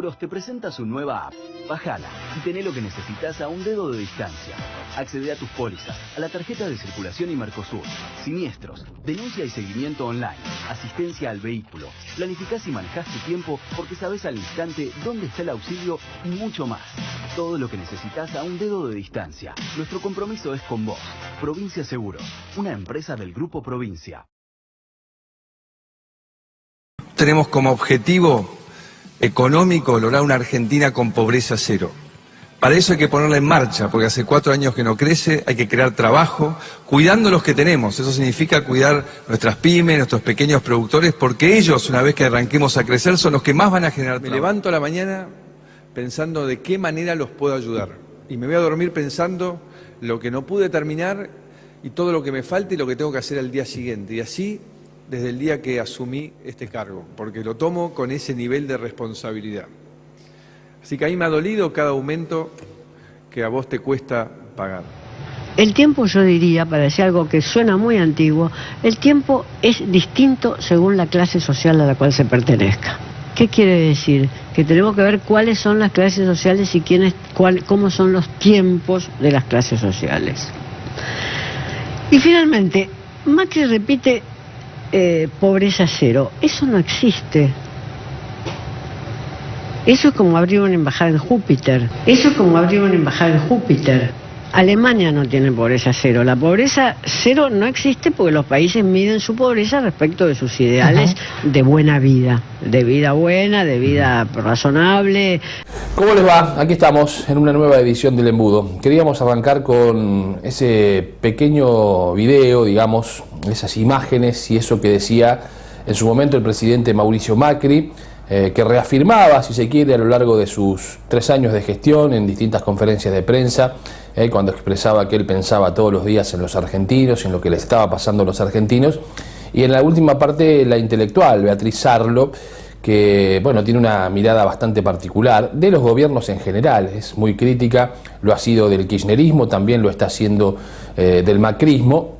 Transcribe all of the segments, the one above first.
Seguros te presenta su nueva app. Bájala y tené lo que necesitas a un dedo de distancia. Accede a tus pólizas, a la tarjeta de circulación y Mercosur, siniestros, denuncia y seguimiento online, asistencia al vehículo. Planificás y manejás tu tiempo porque sabes al instante dónde está el auxilio y mucho más. Todo lo que necesitas a un dedo de distancia. Nuestro compromiso es con vos. Provincia Seguros, una empresa del Grupo Provincia. Tenemos como objetivo económico lograr una Argentina con pobreza cero. Para eso hay que ponerla en marcha, porque hace 4 años que no crece, hay que crear trabajo, cuidando los que tenemos. Eso significa cuidar nuestras pymes, nuestros pequeños productores, porque ellos, una vez que arranquemos a crecer, son los que más van a generar trabajo. Me levanto a la mañana pensando de qué manera los puedo ayudar. Y me voy a dormir pensando lo que no pude terminar y todo lo que me falta y lo que tengo que hacer al día siguiente. Y así desde el día que asumí este cargo, porque lo tomo con ese nivel de responsabilidad. Así que a mí me ha dolido cada aumento que a vos te cuesta pagar. El tiempo, yo diría, para decir algo que suena muy antiguo, el tiempo es distinto según la clase social a la cual se pertenezca. ¿Qué quiere decir? Que tenemos que ver cuáles son las clases sociales y cómo son los tiempos de las clases sociales. Y finalmente, Macri repite pobreza cero. Eso no existe. Eso es como abrir una embajada en Júpiter. Alemania no tiene pobreza cero. La pobreza cero no existe porque los países miden su pobreza respecto de sus ideales de buena vida. De vida buena, de vida razonable. ¿Cómo les va? Aquí estamos en una nueva edición del Embudo. Queríamos arrancar con ese pequeño video, digamos, esas imágenes y eso que decía en su momento el presidente Mauricio Macri, que reafirmaba, si se quiere, a lo largo de sus 3 años de gestión en distintas conferencias de prensa, cuando expresaba que él pensaba todos los días en los argentinos, en lo que le estaba pasando a los argentinos, y en la última parte la intelectual, Beatriz Sarlo, que bueno, tiene una mirada bastante particular de los gobiernos en general, es muy crítica, lo ha sido del kirchnerismo, también lo está haciendo del macrismo,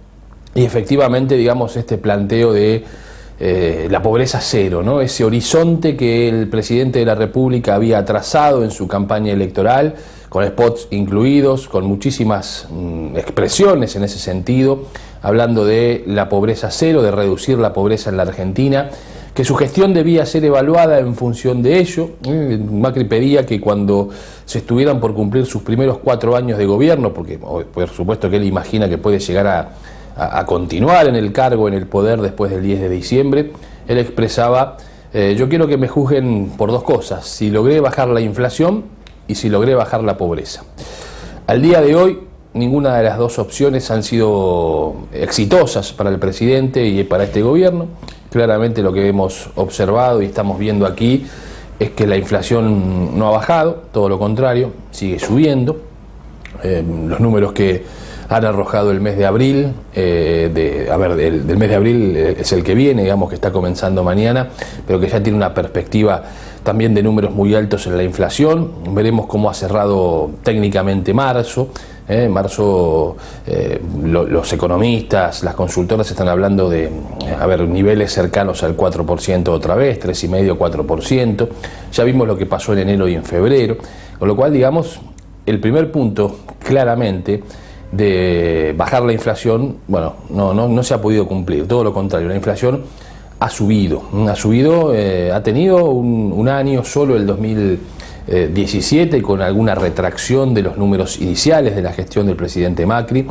y efectivamente, digamos, este planteo de la pobreza cero, ¿no? Ese horizonte que el presidente de la República había trazado en su campaña electoral, con spots incluidos, con muchísimas expresiones en ese sentido, hablando de la pobreza cero, de reducir la pobreza en la Argentina, que su gestión debía ser evaluada en función de ello. Macri pedía que cuando se estuvieran por cumplir sus primeros 4 años de gobierno, porque por supuesto que él imagina que puede llegar a continuar en el cargo, en el poder después del 10 de diciembre, él expresaba, yo quiero que me juzguen por 2 cosas, si logré bajar la inflación y si logré bajar la pobreza. Al día de hoy, ninguna de las 2 opciones han sido exitosas para el presidente y para este gobierno. Claramente lo que hemos observado y estamos viendo aquí es que la inflación no ha bajado, todo lo contrario, sigue subiendo. Los números que han arrojado el mes de abril, del mes de abril es el que viene, digamos que está comenzando mañana, pero que ya tiene una perspectiva también de números muy altos en la inflación. Veremos cómo ha cerrado técnicamente marzo. Los economistas, las consultoras están hablando de niveles cercanos al 4% otra vez, 3,5%, 4%. Ya vimos lo que pasó en enero y en febrero, con lo cual, digamos, el primer punto claramente de bajar la inflación, bueno, no se ha podido cumplir, todo lo contrario, la inflación ha subido, ha tenido un año solo el 2017 con alguna retracción de los números iniciales de la gestión del presidente Macri,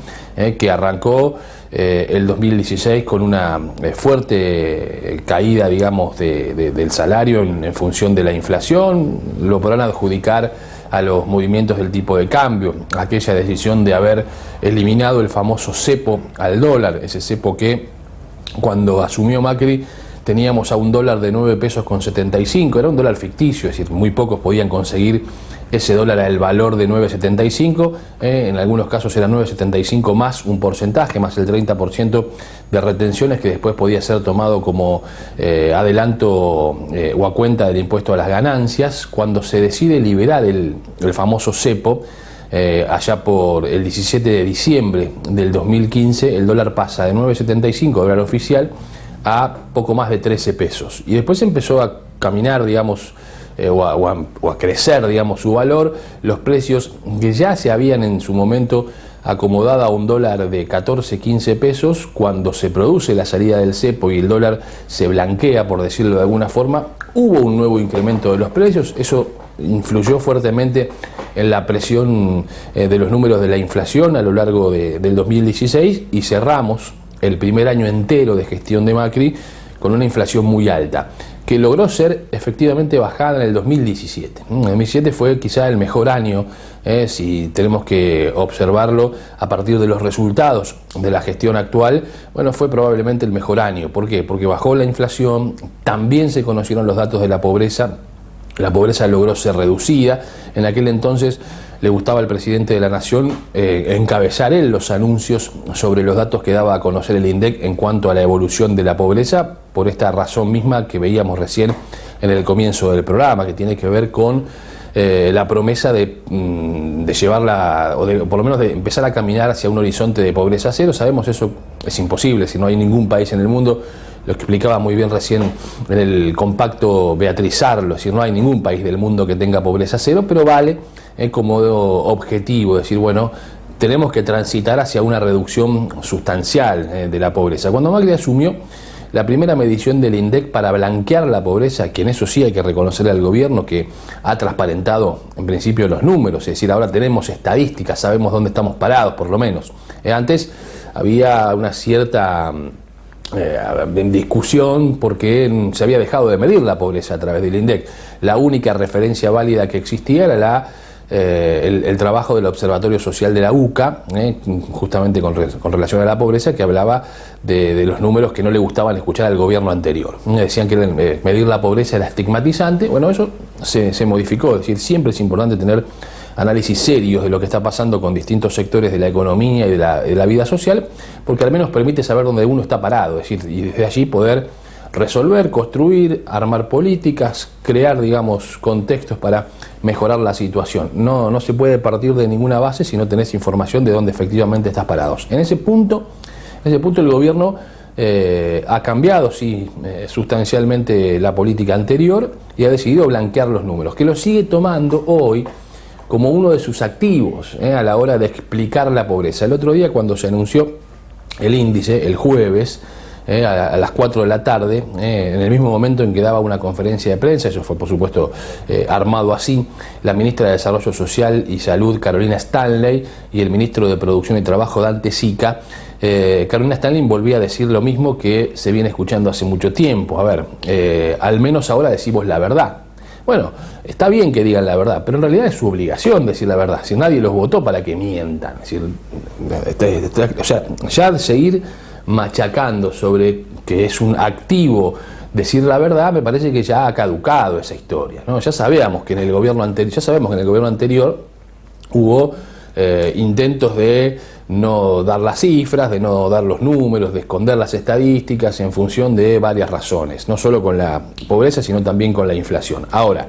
que arrancó el 2016 con una fuerte caída, digamos, del salario en función de la inflación. Lo podrán adjudicar a los movimientos del tipo de cambio, aquella decisión de haber eliminado el famoso cepo al dólar, ese cepo que cuando asumió Macri teníamos a un dólar de 9 pesos con 75, era un dólar ficticio, es decir, muy pocos podían conseguir ese dólar al valor de 9,75, en algunos casos era 9,75 más un porcentaje, más el 30% de retenciones que después podía ser tomado como adelanto o a cuenta del impuesto a las ganancias. Cuando se decide liberar el famoso cepo, allá por el 17 de diciembre del 2015, el dólar pasa de 9,75 dólar oficial a poco más de 13 pesos. Y después empezó a caminar, digamos, o a crecer, digamos, su valor, los precios que ya se habían en su momento acomodado a un dólar de 14, 15 pesos, cuando se produce la salida del cepo y el dólar se blanquea, por decirlo de alguna forma, hubo un nuevo incremento de los precios. Eso influyó fuertemente en la presión de los números de la inflación a lo largo del 2016, y cerramos el primer año entero de gestión de Macri con una inflación muy alta, que logró ser efectivamente bajada en el 2017. El 2017 fue quizá el mejor año, si tenemos que observarlo a partir de los resultados de la gestión actual. Bueno, fue probablemente el mejor año. ¿Por qué? Porque bajó la inflación, también se conocieron los datos de la pobreza logró ser reducida. En aquel entonces le gustaba al presidente de la Nación encabezar él los anuncios sobre los datos que daba a conocer el INDEC en cuanto a la evolución de la pobreza, por esta razón misma que veíamos recién en el comienzo del programa, que tiene que ver con la promesa de llevarla, o de, por lo menos de empezar a caminar hacia un horizonte de pobreza cero. Sabemos eso es imposible, si no hay ningún país en el mundo. Lo explicaba muy bien recién en el compacto Beatriz Arlo, es decir, no hay ningún país del mundo que tenga pobreza cero, pero vale como objetivo, decir, bueno, tenemos que transitar hacia una reducción sustancial de la pobreza. Cuando Macri asumió, la primera medición del INDEC para blanquear la pobreza, que en eso sí hay que reconocerle al gobierno que ha transparentado en principio los números, es decir, ahora tenemos estadísticas, sabemos dónde estamos parados por lo menos. Antes había una cierta en discusión porque se había dejado de medir la pobreza a través del INDEC. La única referencia válida que existía era el trabajo del Observatorio Social de la UCA, justamente con relación a la pobreza, que hablaba de los números que no le gustaban escuchar al gobierno anterior. Decían que medir la pobreza era estigmatizante. Bueno, eso se modificó, es decir, siempre es importante tener análisis serios de lo que está pasando con distintos sectores de la economía y de la vida social, porque al menos permite saber dónde uno está parado, es decir, y desde allí poder resolver, construir, armar políticas, crear, digamos, contextos para mejorar la situación. No se puede partir de ninguna base si no tenés información de dónde efectivamente estás parados. En ese punto el gobierno ha cambiado, sí, sustancialmente la política anterior y ha decidido blanquear los números, que lo sigue tomando hoy como uno de sus activos a la hora de explicar la pobreza. El otro día, cuando se anunció el índice, el jueves, a las 4 de la tarde, en el mismo momento en que daba una conferencia de prensa, eso fue por supuesto armado así, la ministra de Desarrollo Social y Salud, Carolina Stanley, y el ministro de Producción y Trabajo, Dante Sica, Carolina Stanley volvía a decir lo mismo que se viene escuchando hace mucho tiempo. A ver, al menos ahora decimos la verdad. Bueno, está bien que digan la verdad, pero en realidad es su obligación decir la verdad. Si nadie los votó para que mientan. Es decir, o sea, ya seguir machacando sobre que es un activo decir la verdad, me parece que ya ha caducado esa historia, ¿no? Ya sabemos que en el gobierno anterior hubo intentos de no dar las cifras, de no dar los números, de esconder las estadísticas en función de varias razones, no solo con la pobreza, sino también con la inflación. Ahora,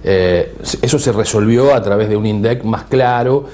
eso se resolvió a través de un INDEC más claro,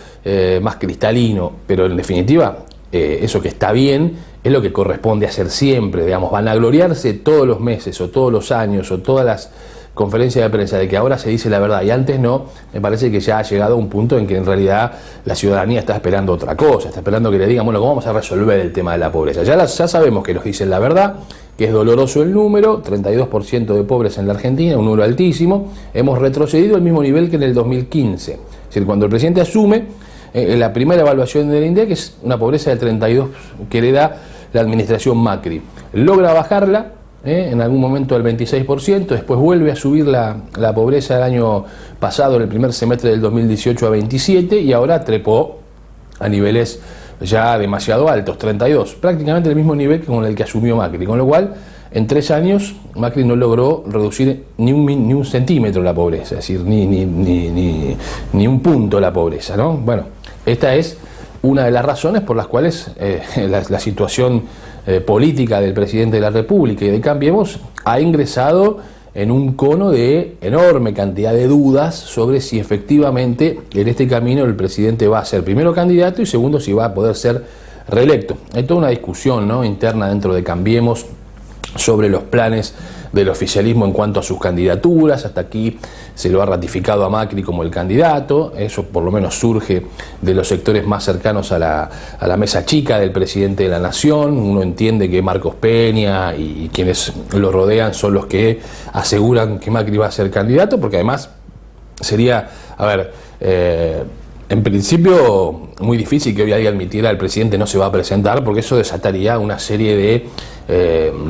más cristalino, pero en definitiva, eso que está bien es lo que corresponde hacer siempre, digamos, vanagloriarse todos los meses o todos los años o todas las conferencias de prensa de que ahora se dice la verdad y antes no. Me parece que ya ha llegado a un punto en que en realidad la ciudadanía está esperando otra cosa, está esperando que le digan, bueno, ¿cómo vamos a resolver el tema de la pobreza? Ya sabemos que nos dicen la verdad, que es doloroso el número, 32% de pobres en la Argentina, un número altísimo. Hemos retrocedido al mismo nivel que en el 2015. Es decir, cuando el presidente asume, la primera evaluación del INDEC es una pobreza del 32% que le da la administración Macri. Logra bajarla en algún momento del 26%, después vuelve a subir la pobreza el año pasado, en el primer semestre del 2018, a 27%, y ahora trepó a niveles ya demasiado altos, 32%, prácticamente el mismo nivel que con el que asumió Macri, con lo cual en 3 años Macri no logró reducir ni un centímetro la pobreza, es decir, ni un punto la pobreza, ¿no? Bueno, esta es una de las razones por las cuales la situación política del presidente de la República y de Cambiemos ha ingresado en un cono de enorme cantidad de dudas sobre si efectivamente en este camino el presidente va a ser primero candidato y segundo si va a poder ser reelecto. Hay toda una discusión, ¿no?, interna dentro de Cambiemos sobre los planes del oficialismo en cuanto a sus candidaturas. Hasta aquí se lo ha ratificado a Macri como el candidato. Eso por lo menos surge de los sectores más cercanos a la mesa chica del presidente de la Nación. Uno entiende que Marcos Peña y quienes lo rodean son los que aseguran que Macri va a ser candidato, porque además sería, en principio, muy difícil que hoy alguien admitiera el presidente no se va a presentar, porque eso desataría una serie de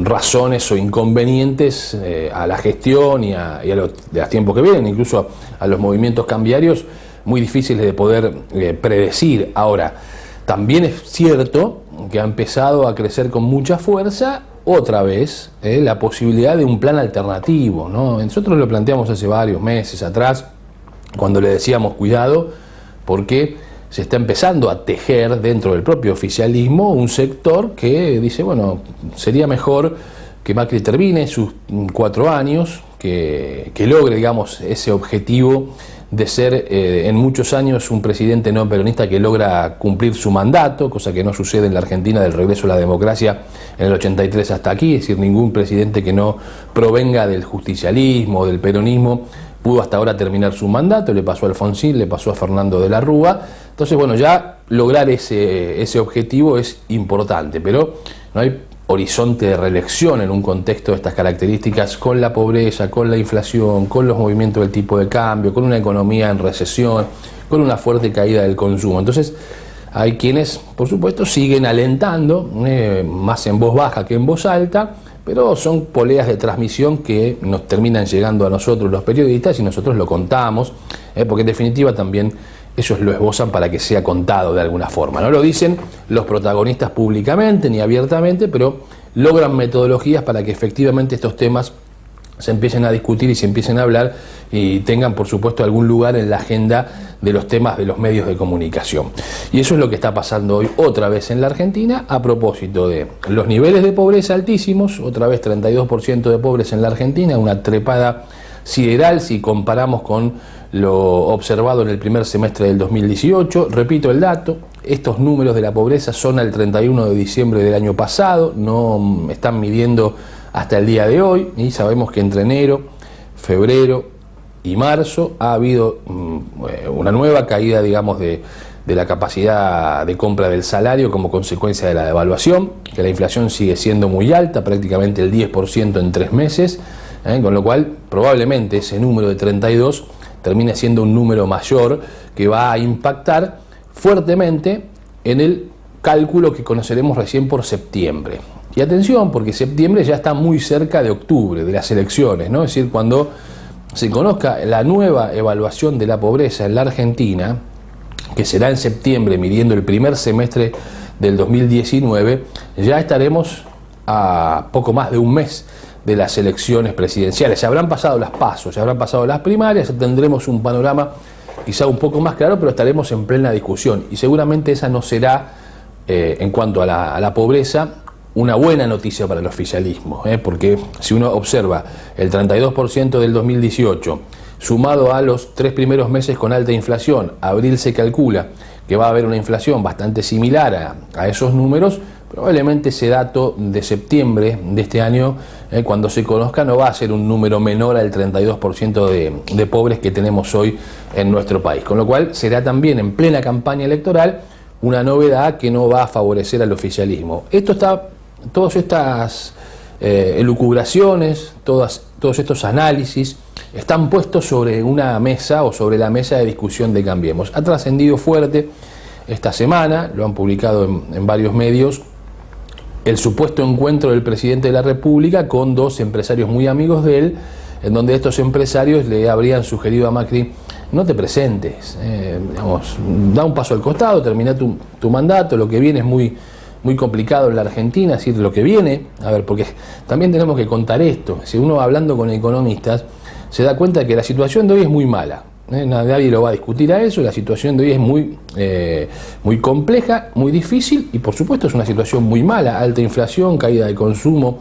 razones o inconvenientes a la gestión y a los tiempos que vienen, incluso a los movimientos cambiarios, muy difíciles de poder predecir. Ahora, también es cierto que ha empezado a crecer con mucha fuerza otra vez la posibilidad de un plan alternativo, ¿no? Nosotros lo planteamos hace varios meses atrás, cuando le decíamos cuidado, porque se está empezando a tejer dentro del propio oficialismo un sector que dice, bueno, sería mejor que Macri termine sus 4 años, que logre, digamos, ese objetivo de ser en muchos años un presidente no peronista que logra cumplir su mandato, cosa que no sucede en la Argentina del regreso a la democracia en el 83 hasta aquí, es decir, ningún presidente que no provenga del justicialismo o del peronismo pudo hasta ahora terminar su mandato. Le pasó a Alfonsín, le pasó a Fernando de la Rúa. Entonces, bueno, ya lograr ese objetivo es importante, pero no hay horizonte de reelección en un contexto de estas características, con la pobreza, con la inflación, con los movimientos del tipo de cambio, con una economía en recesión, con una fuerte caída del consumo. Entonces, hay quienes, por supuesto, siguen alentando, más en voz baja que en voz alta, pero son poleas de transmisión que nos terminan llegando a nosotros los periodistas y nosotros lo contamos, porque en definitiva también ellos lo esbozan para que sea contado de alguna forma. No lo dicen los protagonistas públicamente ni abiertamente, pero logran metodologías para que efectivamente estos temas se empiecen a discutir y se empiecen a hablar y tengan, por supuesto, algún lugar en la agenda de los temas de los medios de comunicación. Y eso es lo que está pasando hoy otra vez en la Argentina, a propósito de los niveles de pobreza altísimos, otra vez 32% de pobres en la Argentina, una trepada sideral si comparamos con lo observado en el primer semestre del 2018. Repito el dato, estos números de la pobreza son al 31 de diciembre del año pasado, no están midiendo hasta el día de hoy, y sabemos que entre enero, febrero y marzo ha habido una nueva caída, digamos, de la capacidad de compra del salario como consecuencia de la devaluación, que la inflación sigue siendo muy alta, prácticamente el 10% en 3 meses, con lo cual probablemente ese número de 32 termine siendo un número mayor que va a impactar fuertemente en el cálculo que conoceremos recién por septiembre. Y atención, porque septiembre ya está muy cerca de octubre, de las elecciones, ¿no? Es decir, cuando se conozca la nueva evaluación de la pobreza en la Argentina, que será en septiembre, midiendo el primer semestre del 2019, ya estaremos a poco más de un mes de las elecciones presidenciales. Se habrán pasado las PASO, se habrán pasado las primarias, tendremos un panorama quizá un poco más claro, pero estaremos en plena discusión. Y seguramente esa no será, en cuanto a la pobreza, una buena noticia para el oficialismo, porque si uno observa el 32% del 2018, sumado a los 3 primeros meses con alta inflación, abril se calcula que va a haber una inflación bastante similar a esos números, probablemente ese dato de septiembre de este año, cuando se conozca, no va a ser un número menor al 32% de pobres que tenemos hoy en nuestro país, con lo cual será también en plena campaña electoral una novedad que no va a favorecer al oficialismo. Todas estas elucubraciones, todos estos análisis están puestos sobre una mesa o sobre la mesa de discusión de Cambiemos. Ha trascendido fuerte esta semana, lo han publicado en varios medios, el supuesto encuentro del presidente de la República con 2 empresarios muy amigos de él, en donde estos empresarios le habrían sugerido a Macri: no te presentes, da un paso al costado, termina tu mandato, lo que viene es muy complicado en la Argentina, es decir, lo que viene, porque también tenemos que contar esto, si uno hablando con economistas se da cuenta que la situación de hoy es muy mala, nadie lo va a discutir a eso, la situación de hoy es muy compleja, muy difícil y por supuesto es una situación muy mala, alta inflación, caída de consumo,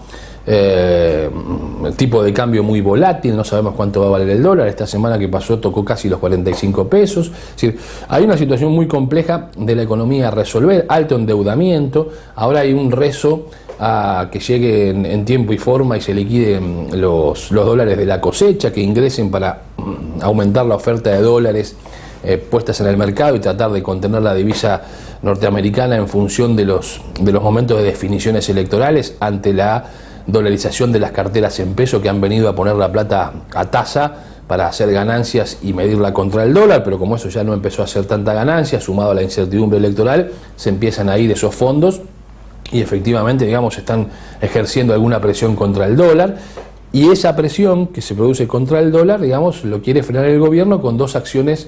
tipo de cambio muy volátil, no sabemos cuánto va a valer el dólar, esta semana que pasó tocó casi los 45 pesos, es decir, hay una situación muy compleja de la economía a resolver, alto endeudamiento, ahora hay un rezo a que lleguen en tiempo y forma y se liquiden los dólares de la cosecha, que ingresen para aumentar la oferta de dólares puestas en el mercado y tratar de contener la divisa norteamericana en función de los momentos de definiciones electorales ante la dolarización de las carteras en peso que han venido a poner la plata a tasa para hacer ganancias y medirla contra el dólar, pero como eso ya no empezó a hacer tanta ganancia, sumado a la incertidumbre electoral, se empiezan a ir esos fondos y efectivamente, digamos, están ejerciendo alguna presión contra el dólar, y esa presión que se produce contra el dólar, digamos, lo quiere frenar el gobierno con dos acciones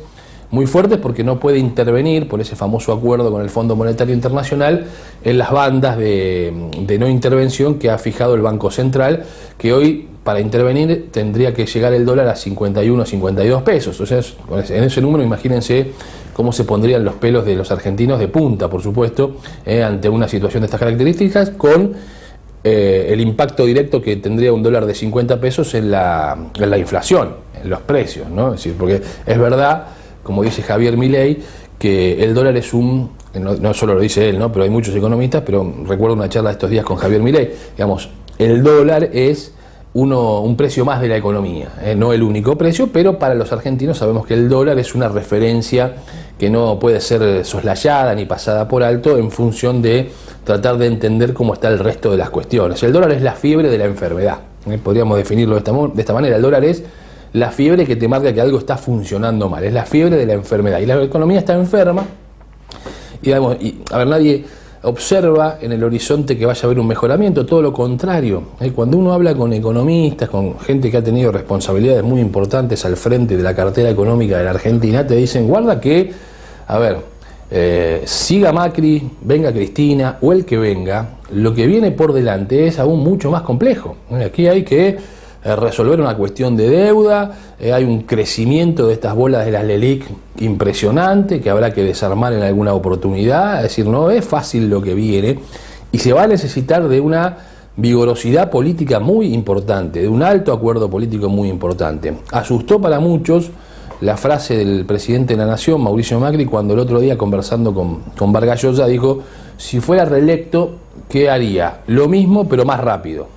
muy fuertes, porque no puede intervenir por ese famoso acuerdo con el Fondo Monetario Internacional en las bandas de no intervención que ha fijado el Banco Central, que hoy para intervenir tendría que llegar el dólar a 51, 52 pesos. O sea, en ese número imagínense cómo se pondrían los pelos de los argentinos de punta, por supuesto, ante una situación de estas características, con el impacto directo que tendría un dólar de 50 pesos en la inflación, en los precios, ¿no? Es decir, porque es verdad, como dice Javier Milei, que el dólar es no solo lo dice él, ¿no? Pero hay muchos economistas, pero recuerdo una charla de estos días con Javier Milei, digamos, el dólar es un precio más de la economía, no el único precio, pero para los argentinos sabemos que el dólar es una referencia que no puede ser soslayada ni pasada por alto en función de tratar de entender cómo está el resto de las cuestiones. El dólar es la fiebre de la enfermedad, podríamos definirlo de esta manera. El dólar es la fiebre que te marca que algo está funcionando mal, es la fiebre de la enfermedad, y la economía está enferma, y a ver, nadie observa en el horizonte que vaya a haber un mejoramiento, todo lo contrario. Cuando uno habla con economistas, con gente que ha tenido responsabilidades muy importantes al frente de la cartera económica de la Argentina, te dicen, guarda que, a ver, siga Macri, venga Cristina o el que venga, lo que viene por delante es aún mucho más complejo. Aquí hay que resolver una cuestión de deuda, hay un crecimiento de estas bolas de las LELIQ impresionante que habrá que desarmar en alguna oportunidad, es decir, no es fácil lo que viene, y se va a necesitar de una vigorosidad política muy importante, de un alto acuerdo político muy importante. Asustó para muchos la frase del presidente de la Nación, Mauricio Macri, cuando el otro día, conversando con Vargas Llosa, dijo, si fuera reelecto, ¿qué haría? Lo mismo pero más rápido.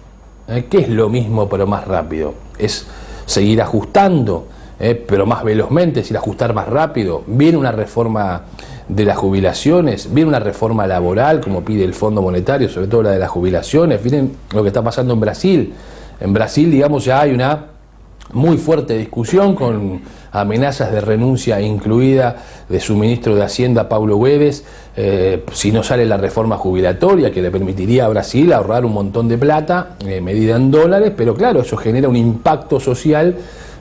¿Qué es lo mismo pero más rápido? Es seguir ajustando, pero más velozmente, es decir, ajustar más rápido. Viene una reforma de las jubilaciones, viene una reforma laboral, como pide el Fondo Monetario, sobre todo la de las jubilaciones. Miren lo que está pasando en Brasil. En Brasil, digamos, ya hay una muy fuerte discusión con amenazas de renuncia incluida de su ministro de Hacienda, Paulo Guedes, si no sale la reforma jubilatoria que le permitiría a Brasil ahorrar un montón de plata, medida en dólares, pero claro, eso genera un impacto social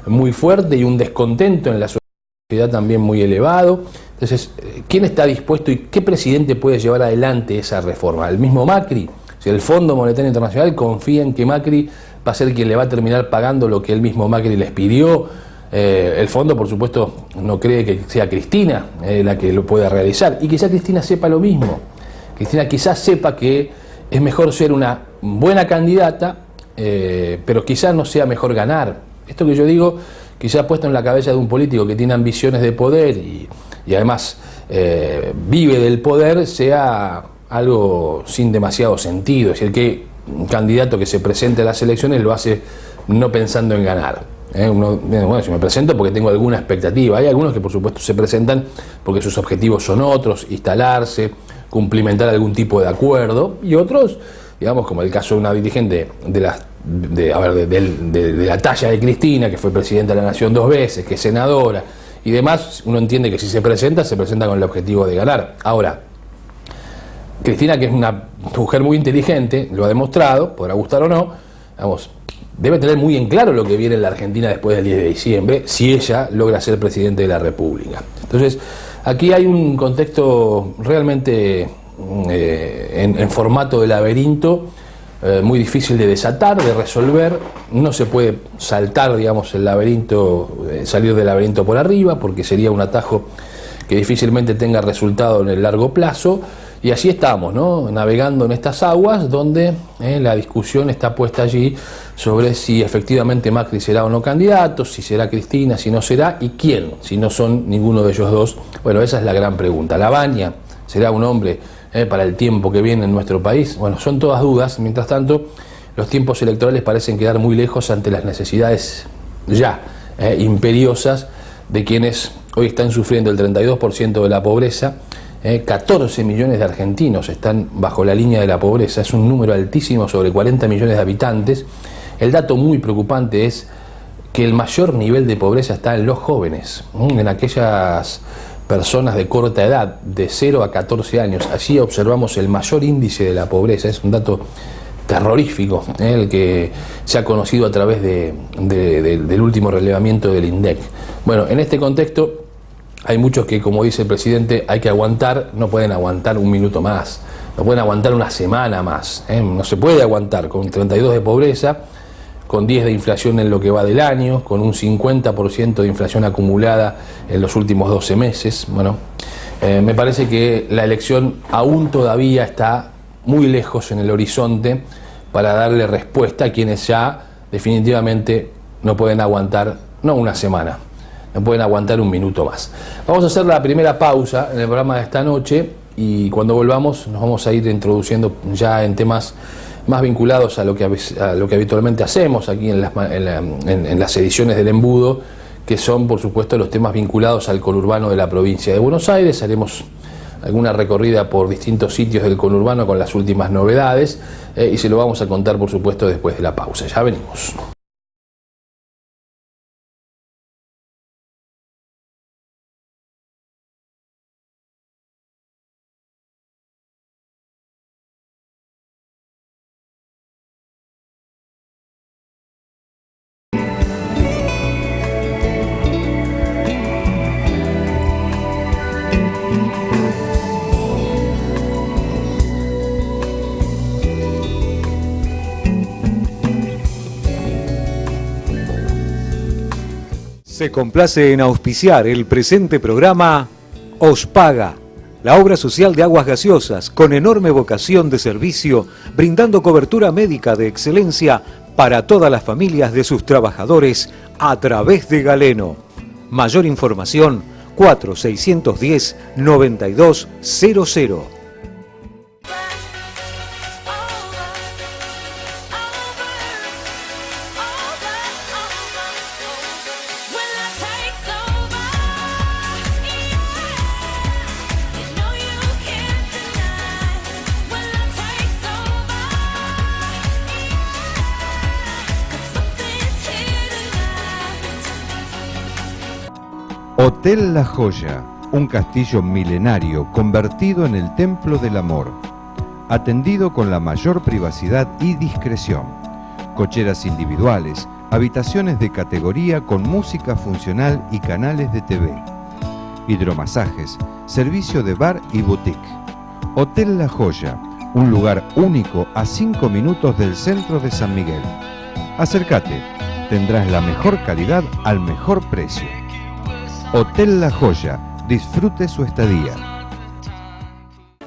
muy fuerte y un descontento en la sociedad también muy elevado. Entonces, ¿quién está dispuesto y qué presidente puede llevar adelante esa reforma? ¿El mismo Macri? Si el Fondo Monetario Internacional confía en que Macri va a ser quien le va a terminar pagando lo que el mismo Macri les pidió. El fondo, por supuesto, no cree que sea Cristina la que lo pueda realizar. Y quizá Cristina sepa lo mismo. Cristina quizás sepa que es mejor ser una buena candidata, pero quizás no sea mejor ganar. Esto que yo digo, quizás puesto en la cabeza de un político que tiene ambiciones de poder y además vive del poder, sea algo sin demasiado sentido. Es decir, que un candidato que se presente a las elecciones lo hace no pensando en ganar. Bueno, si me presento porque tengo alguna expectativa. Hay algunos que por supuesto se presentan porque sus objetivos son otros, instalarse, cumplimentar algún tipo de acuerdo, y otros, digamos, como el caso de una dirigente de la talla de Cristina, que fue presidenta de la Nación 2 veces, que es senadora y demás, uno entiende que si se presenta con el objetivo de ganar. Ahora, Cristina, que es una mujer muy inteligente, lo ha demostrado, podrá gustar o no, vamos, debe tener muy en claro lo que viene en la Argentina después del 10 de diciembre, si ella logra ser presidente de la República. Entonces, aquí hay un contexto realmente en formato de laberinto, muy difícil de desatar, de resolver. No se puede saltar, digamos, el laberinto, salir del laberinto por arriba, porque sería un atajo que difícilmente tenga resultado en el largo plazo. Y así estamos, ¿no? Navegando en estas aguas donde la discusión está puesta allí sobre si efectivamente Macri será o no candidato, si será Cristina, si no será, y quién, si no son ninguno de ellos dos. Bueno, esa es la gran pregunta. Lavagna será un hombre para el tiempo que viene en nuestro país? Bueno, son todas dudas. Mientras tanto, los tiempos electorales parecen quedar muy lejos ante las necesidades ya imperiosas de quienes hoy están sufriendo el 32% de la pobreza. 14 millones de argentinos están bajo la línea de la pobreza, es un número altísimo sobre 40 millones de habitantes. El dato muy preocupante es que el mayor nivel de pobreza está en los jóvenes, en aquellas personas de corta edad, de 0 a 14 años. Allí observamos el mayor índice de la pobreza, es un dato terrorífico, el que se ha conocido a través del último relevamiento del INDEC. Bueno, en este contexto hay muchos que, como dice el presidente, hay que aguantar, no pueden aguantar un minuto más, no pueden aguantar una semana más, no se puede aguantar con 32 de pobreza, con 10 de inflación en lo que va del año, con un 50% de inflación acumulada en los últimos 12 meses. Bueno, me parece que la elección aún todavía está muy lejos en el horizonte para darle respuesta a quienes ya definitivamente no pueden aguantar, no una semana, no pueden aguantar un minuto más. Vamos a hacer la primera pausa en el programa de esta noche y cuando volvamos nos vamos a ir introduciendo ya en temas más vinculados a lo que habitualmente hacemos aquí en las ediciones del Embudo, que son por supuesto los temas vinculados al conurbano de la provincia de Buenos Aires. Haremos alguna recorrida por distintos sitios del conurbano con las últimas novedades y se lo vamos a contar por supuesto después de la pausa. Ya venimos. Se complace en auspiciar el presente programa Ospaga, la obra social de aguas gaseosas con enorme vocación de servicio, brindando cobertura médica de excelencia para todas las familias de sus trabajadores a través de Galeno. Mayor información 4610-9200. Hotel La Joya, un castillo milenario convertido en el templo del amor, atendido con la mayor privacidad y discreción, cocheras individuales, habitaciones de categoría con música funcional y canales de TV, hidromasajes, servicio de bar y boutique. Hotel La Joya, un lugar único a 5 minutos del centro de San Miguel. Acércate, tendrás la mejor calidad al mejor precio. Hotel La Joya, disfrute su estadía.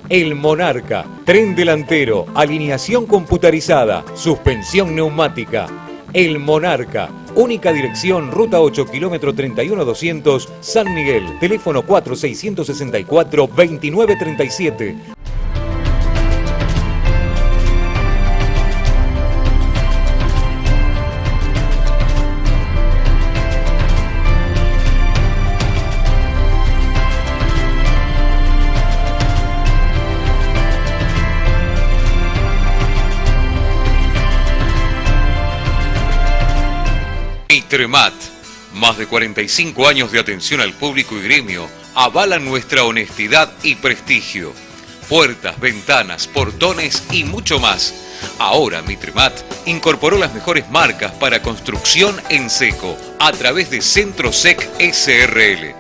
El Monarca, tren delantero, alineación computarizada, suspensión neumática. El Monarca, única dirección, ruta 8, kilómetro 31200, San Miguel, teléfono 4664-2937. Mitremat, más de 45 años de atención al público y gremio, avalan nuestra honestidad y prestigio. Puertas, ventanas, portones y mucho más. Ahora Mitremat incorporó las mejores marcas para construcción en seco a través de Centro Sec SRL.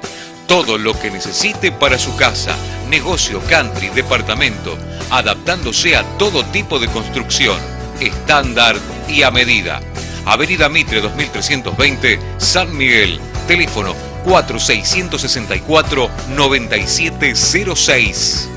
Todo lo que necesite para su casa, negocio, country, departamento, adaptándose a todo tipo de construcción, estándar y a medida. Avenida Mitre 2320, San Miguel, teléfono 4664-9706.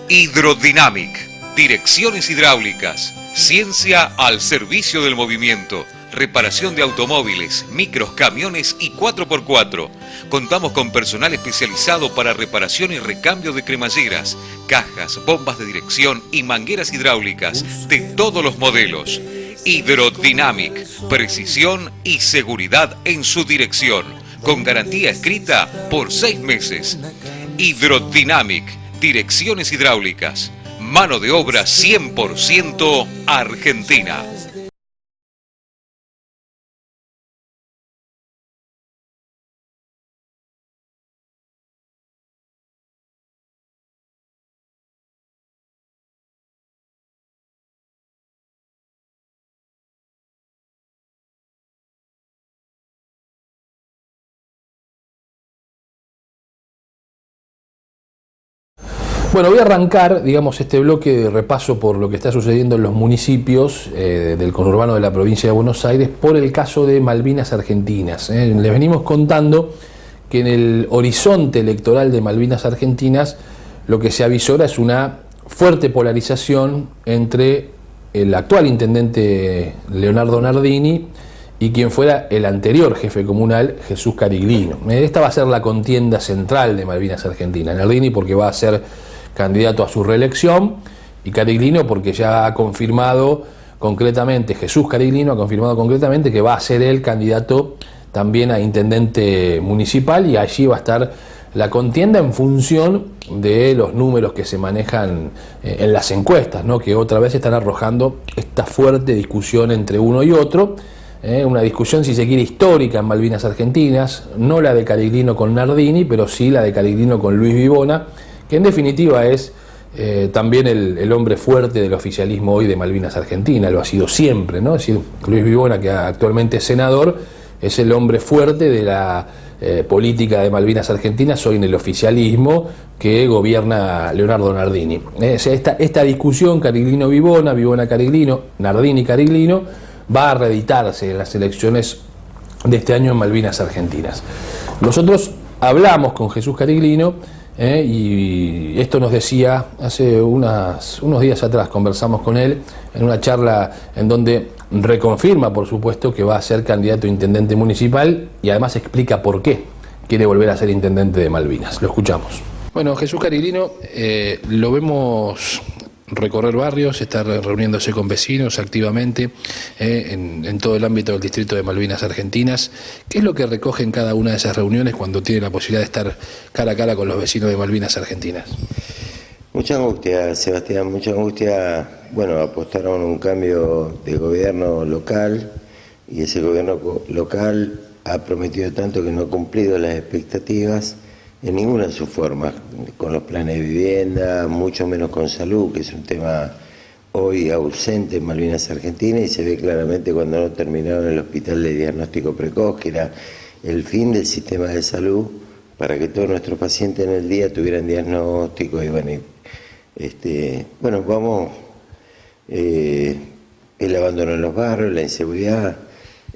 Hydrodynamic, direcciones hidráulicas, ciencia al servicio del movimiento. reparación de automóviles, micros, camiones y 4x4. Contamos con personal especializado para reparación y recambio de cremalleras, cajas, bombas de dirección y mangueras hidráulicas de todos los modelos. Hydrodynamic, precisión y seguridad en su dirección, con garantía escrita por 6 meses. Hydrodynamic, direcciones hidráulicas, mano de obra 100% argentina. Bueno, voy a arrancar, digamos, este bloque de repaso por lo que está sucediendo en los municipios del conurbano de la provincia de Buenos Aires por el caso de Malvinas Argentinas. Les venimos contando que en el horizonte electoral de Malvinas Argentinas lo que se avisora es una fuerte polarización entre el actual intendente Leonardo Nardini y quien fuera el anterior jefe comunal, Jesús Cariglino. Esta va a ser la contienda central de Malvinas Argentinas. Nardini porque va a ser candidato a su reelección y Cariglino porque ya ha confirmado concretamente, Jesús Cariglino ha confirmado concretamente que va a ser el candidato también a intendente municipal, y allí va a estar la contienda en función de los números que se manejan en las encuestas, ¿no? Que otra vez están arrojando esta fuerte discusión entre uno y otro, una discusión, si se quiere, histórica en Malvinas Argentinas, no la de Cariglino con Nardini, pero sí la de Cariglino con Luis Vivona, que en definitiva es también el hombre fuerte del oficialismo hoy de Malvinas Argentinas, lo ha sido siempre, ¿no? Es decir, Luis Vivona, que actualmente es senador, es el hombre fuerte de la política de Malvinas Argentinas hoy en el oficialismo que gobierna Leonardo Nardini. Esta discusión Cariglino-Vivona, Vivona-Cariglino, Nardini-Cariglino, va a reeditarse en las elecciones de este año en Malvinas Argentinas. Nosotros hablamos con Jesús Cariglino y esto nos decía hace unos días atrás, conversamos con él en una charla en donde reconfirma, por supuesto, que va a ser candidato a intendente municipal y además explica por qué quiere volver a ser intendente de Malvinas. Lo escuchamos. Bueno, Jesús Cariglino, lo vemos recorrer barrios, estar reuniéndose con vecinos activamente en todo el ámbito del distrito de Malvinas Argentinas. ¿Qué es lo que recoge en cada una de esas reuniones cuando tiene la posibilidad de estar cara a cara con los vecinos de Malvinas Argentinas? Mucha angustia, Sebastián, mucha angustia. Bueno, apostaron a un cambio de gobierno local y ese gobierno local ha prometido tanto que no ha cumplido las expectativas en ninguna de sus formas, con los planes de vivienda, mucho menos con salud, que es un tema hoy ausente en Malvinas Argentinas, y se ve claramente cuando no terminaron el hospital de diagnóstico precoz, que era el fin del sistema de salud, para que todos nuestros pacientes en el día tuvieran diagnóstico. Y bueno, vamos, el abandono en los barrios, la inseguridad,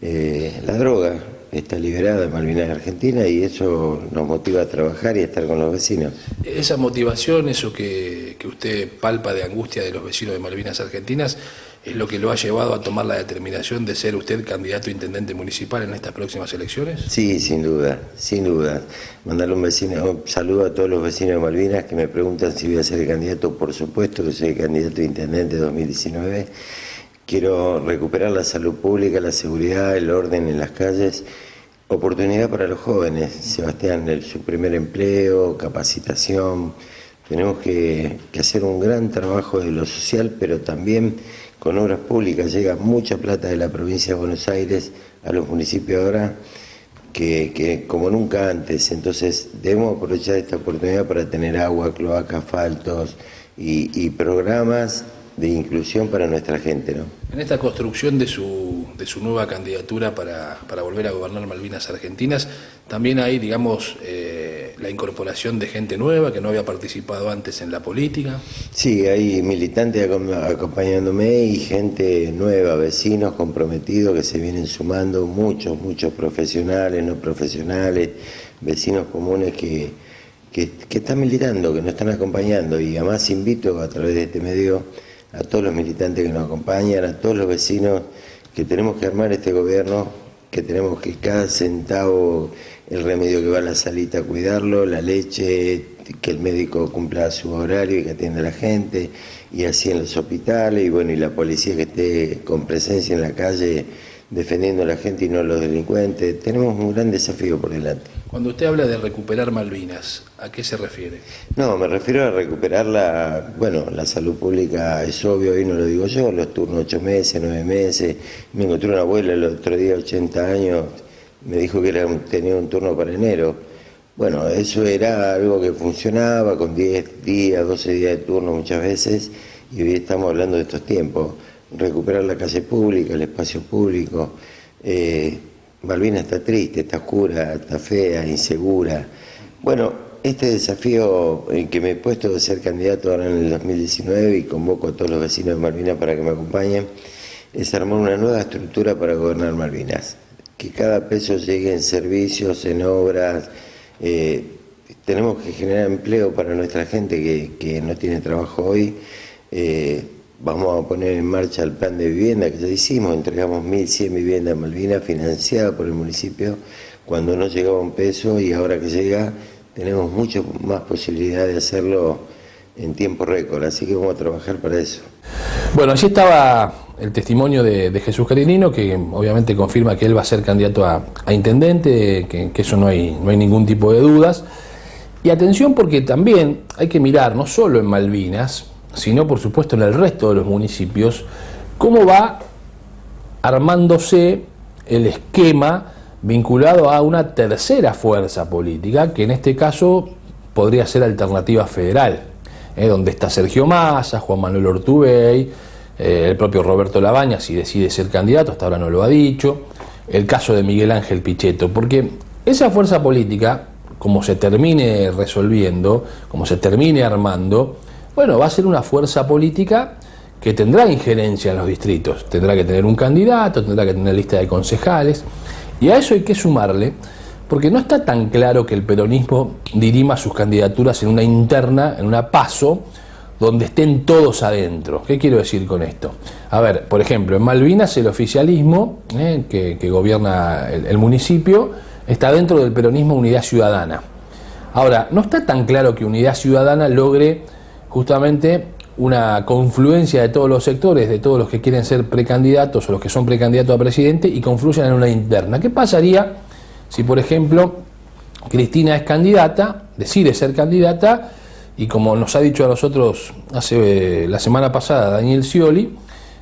la droga está liberada en Malvinas Argentinas, y eso nos motiva a trabajar y a estar con los vecinos. Esa motivación, eso que usted palpa de angustia de los vecinos de Malvinas Argentinas, es lo que lo ha llevado a tomar la determinación de ser usted candidato a intendente municipal en estas próximas elecciones. Sí, sin duda, sin duda. Mandarle un saludo a todos los vecinos de Malvinas que me preguntan si voy a ser el candidato. Por supuesto que soy el candidato a intendente 2019. Quiero recuperar la salud pública, la seguridad, el orden en las calles, oportunidad para los jóvenes, Sebastián, su primer empleo, capacitación. Tenemos que hacer un gran trabajo de lo social, pero también con obras públicas. Llega mucha plata de la provincia de Buenos Aires a los municipios ahora que como nunca antes. Entonces debemos aprovechar esta oportunidad para tener agua, cloaca, asfaltos y programas de inclusión para nuestra gente, ¿no? En esta construcción de su nueva candidatura para volver a gobernar Malvinas Argentinas, también hay, digamos, la incorporación de gente nueva que no había participado antes en la política. Sí, hay militantes acompañándome y gente nueva, vecinos comprometidos que se vienen sumando, muchos profesionales, no profesionales, vecinos comunes que están militando, que nos están acompañando, y además invito a través de este medio a todos los militantes que nos acompañan, a todos los vecinos que tenemos que armar este gobierno, que tenemos que cada centavo, el remedio que va a la salita, cuidarlo, la leche, que el médico cumpla su horario y que atienda a la gente, y así en los hospitales, y bueno, y la policía que esté con presencia en la calle defendiendo a la gente y no a los delincuentes. Tenemos un gran desafío por delante. Cuando usted habla de recuperar Malvinas, ¿a qué se refiere? No, me refiero a recuperar la salud pública, es obvio, hoy no lo digo yo, los turnos 8 meses, 9 meses. Me encontré una abuela el otro día, 80 años, me dijo que tenía un turno para enero. Bueno, eso era algo que funcionaba con 10 días, 12 días de turno muchas veces, y hoy estamos hablando de estos tiempos. Recuperar la calle pública, el espacio público. Malvinas está triste, está oscura, está fea, insegura. Bueno, este desafío en que me he puesto de ser candidato ahora en el 2019 y convoco a todos los vecinos de Malvinas para que me acompañen, es armar una nueva estructura para gobernar Malvinas. Que cada peso llegue en servicios, en obras. Tenemos que generar empleo para nuestra gente que no tiene trabajo hoy. Vamos a poner en marcha el plan de vivienda que ya hicimos, entregamos 1.100 viviendas en Malvinas financiadas por el municipio cuando no llegaba un peso, y ahora que llega tenemos mucho más posibilidad de hacerlo en tiempo récord, así que vamos a trabajar para eso. Bueno, allí estaba el testimonio de Jesús Carinino, que obviamente confirma que él va a ser candidato a intendente, que eso no hay ningún tipo de dudas. Y atención, porque también hay que mirar, no solo en Malvinas, sino por supuesto en el resto de los municipios, cómo va armándose el esquema vinculado a una tercera fuerza política, que en este caso podría ser Alternativa Federal, donde está Sergio Massa, Juan Manuel Ortubey, el propio Roberto Labaña, si decide ser candidato, hasta ahora no lo ha dicho, el caso de Miguel Ángel Pichetto, porque esa fuerza política, como se termine resolviendo, como se termine armando, bueno, va a ser una fuerza política que tendrá injerencia en los distritos, tendrá que tener un candidato, tendrá que tener lista de concejales, y a eso hay que sumarle, porque no está tan claro que el peronismo dirima sus candidaturas en una interna, en una PASO, donde estén todos adentro. ¿Qué quiero decir con esto? A ver, por ejemplo, en Malvinas el oficialismo que gobierna el municipio está dentro del peronismo Unidad Ciudadana. Ahora, no está tan claro que Unidad Ciudadana logre justamente una confluencia de todos los sectores, de todos los que quieren ser precandidatos o los que son precandidatos a presidente, y confluyan en una interna. ¿Qué pasaría si, por ejemplo, Cristina es candidata, decide ser candidata, y como nos ha dicho a nosotros la semana pasada Daniel Scioli,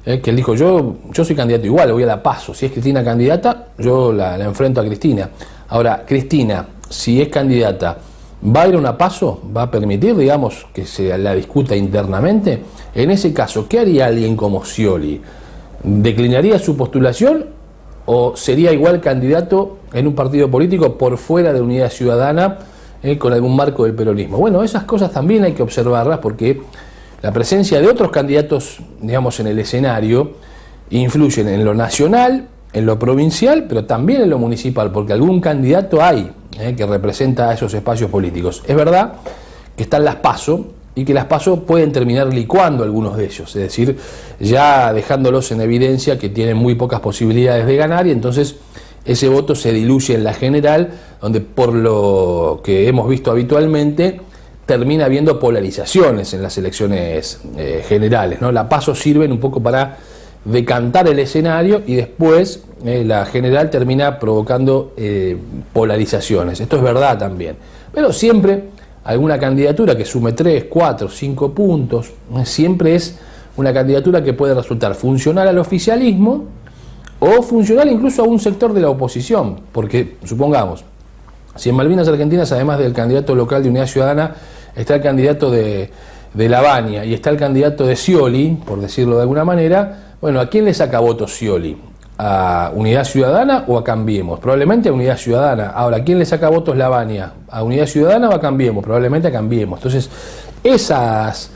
que él dijo, yo soy candidato igual, voy a la PASO, si es Cristina candidata, yo la enfrento a Cristina. Ahora, Cristina, si es candidata, ¿va a ir a una PASO? ¿Va a permitir, digamos, que se la discuta internamente? En ese caso, ¿qué haría alguien como Scioli? ¿Declinaría su postulación o sería igual candidato en un partido político por fuera de Unidad Ciudadana con algún marco del peronismo? Bueno, esas cosas también hay que observarlas, porque la presencia de otros candidatos, digamos, en el escenario influyen en lo nacional, en lo provincial, pero también en lo municipal, porque algún candidato hay que representa a esos espacios políticos. Es verdad que están las PASO y que las PASO pueden terminar licuando algunos de ellos, es decir, ya dejándolos en evidencia que tienen muy pocas posibilidades de ganar, y entonces ese voto se diluye en la general, donde por lo que hemos visto habitualmente termina habiendo polarizaciones en las elecciones generales, ¿no? La PASO sirven un poco para decantar el escenario y después la general termina provocando polarizaciones. Esto es verdad también, pero siempre alguna candidatura que sume 3, 4, 5 puntos, siempre es una candidatura que puede resultar funcional al oficialismo o funcional incluso a un sector de la oposición, porque supongamos, si en Malvinas Argentinas, además del candidato local de Unidad Ciudadana, está el candidato de Labaña y está el candidato de Scioli, por decirlo de alguna manera, bueno, ¿a quién le saca votos Scioli? ¿A Unidad Ciudadana o a Cambiemos? Probablemente a Unidad Ciudadana. Ahora, ¿a quién le saca votos Labaña? ¿A Unidad Ciudadana o a Cambiemos? Probablemente a Cambiemos. Entonces, esas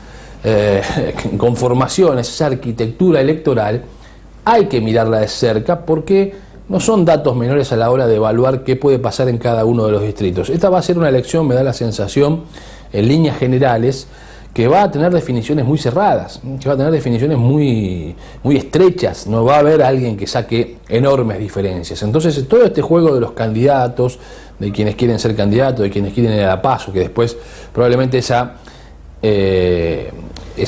conformaciones, esa arquitectura electoral, hay que mirarla de cerca, porque no son datos menores a la hora de evaluar qué puede pasar en cada uno de los distritos. Esta va a ser una elección, me da la sensación, en líneas generales, que va a tener definiciones muy cerradas, que va a tener definiciones muy estrechas, no va a haber alguien que saque enormes diferencias. Entonces todo este juego de los candidatos, de quienes quieren ser candidatos, de quienes quieren ir a la PASO, que después probablemente esa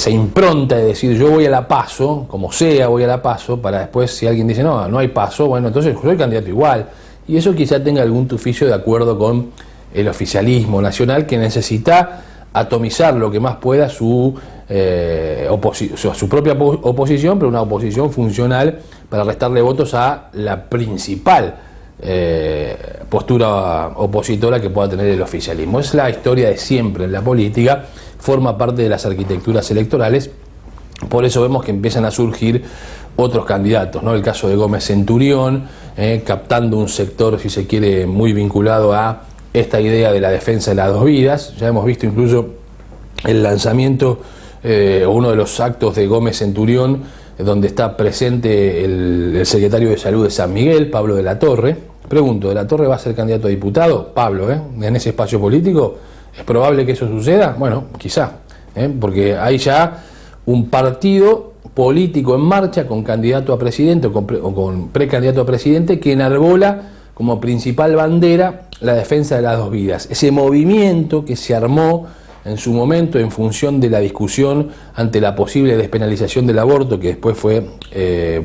impronta de decir yo voy a la PASO, como sea voy a la PASO, para después si alguien dice no hay PASO, bueno, entonces soy candidato igual. Y eso quizá tenga algún tufillo de acuerdo con el oficialismo nacional, que necesita atomizar lo que más pueda su propia oposición, pero una oposición funcional para restarle votos a la principal postura opositora que pueda tener el oficialismo. Es la historia de siempre en la política, forma parte de las arquitecturas electorales, por eso vemos que empiezan a surgir otros candidatos, ¿no? El caso de Gómez Centurión, captando un sector, si se quiere, muy vinculado a esta idea de la defensa de las dos vidas. Ya hemos visto incluso el lanzamiento o uno de los actos de Gómez Centurión, donde está presente el secretario de Salud de San Miguel, Pablo de la Torre. Pregunto, ¿de la Torre va a ser candidato a diputado? Pablo, en ese espacio político, ¿es probable que eso suceda? Bueno, quizá, porque hay ya un partido político en marcha con candidato a presidente o con precandidato a presidente que enarbola como principal bandera la defensa de las dos vidas. Ese movimiento que se armó en su momento en función de la discusión ante la posible despenalización del aborto, que después fue